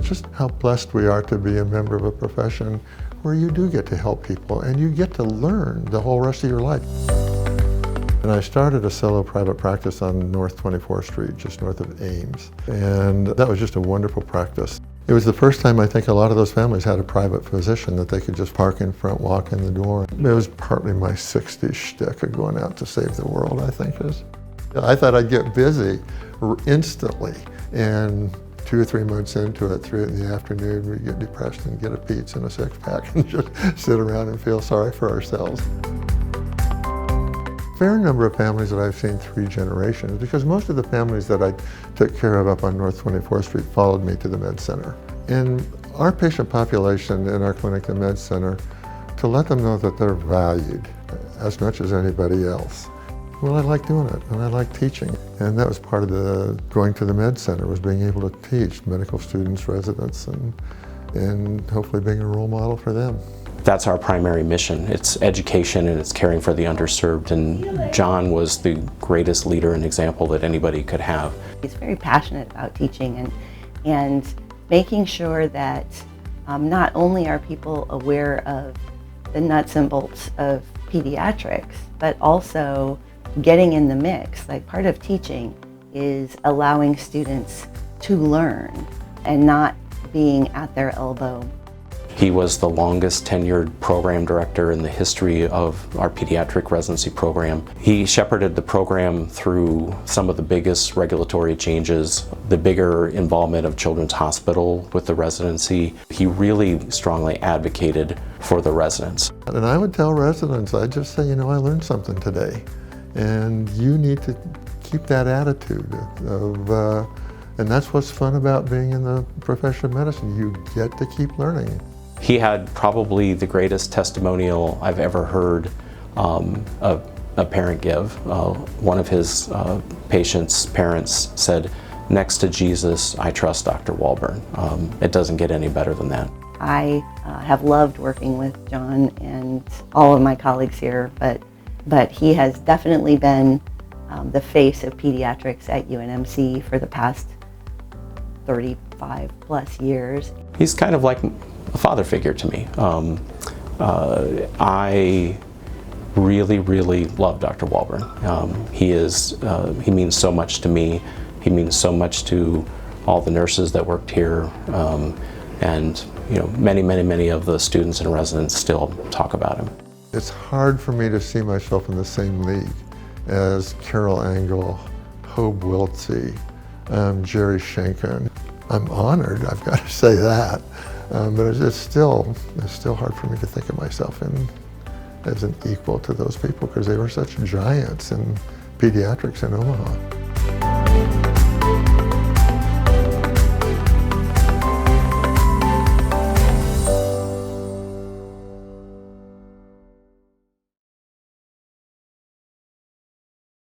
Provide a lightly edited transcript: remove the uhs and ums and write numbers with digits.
just how blessed we are to be a member of a profession where you do get to help people and you get to learn the whole rest of your life. And I started a solo private practice on North 24th Street, just north of Ames. And that was just a wonderful practice. It was the first time I think a lot of those families had a private physician that they could just park in front, walk in the door. It was partly my 60s shtick of going out to save the world, I think is. I thought I'd get busy instantly. And 2 or 3 months into it, 3 in the afternoon, we get depressed and get a pizza and a six-pack and just sit around and feel sorry for ourselves. Fair number of families that I've seen 3 generations, because most of the families that I took care of up on North 24th Street followed me to the Med Center. And our patient population in our clinic, the Med Center, to let them know that they're valued as much as anybody else. Well, I like doing it, and I like teaching. And that was part of the going to the Med Center, was being able to teach medical students, residents, and hopefully being a role model for them. That's our primary mission. It's education and it's caring for the underserved, and John was the greatest leader and example that anybody could have. He's very passionate about teaching and making sure that not only are people aware of the nuts and bolts of pediatrics, but also getting in the mix. Like, part of teaching is allowing students to learn and not being at their elbow. He was the longest tenured program director in the history of our pediatric residency program. He shepherded the program through some of the biggest regulatory changes, the bigger involvement of Children's Hospital with the residency. He really strongly advocated for the residents. And I would tell residents, I'd just say, you know, I learned something today. And you need to keep that attitude of, and that's what's fun about being in the profession of medicine. You get to keep learning. He had probably the greatest testimonial I've ever heard a parent give. One of his patients' parents said, "Next to Jesus, I trust Dr. Walburn." It doesn't get any better than that. I have loved working with John and all of my colleagues here, but he has definitely been the face of pediatrics at UNMC for the past 35 plus years. He's kind of like a father figure to me. I really, really love Dr. Walburn. He means so much to me. He means so much to all the nurses that worked here, and you know, many of the students and residents still talk about him. It's hard for me to see myself in the same league as Carol Angle, Hobe Wiltsey, Jerry Schenken. I'm honored, I've got to say that. But it's still hard for me to think of myself as an equal to those people, because they were such giants in pediatrics in Omaha.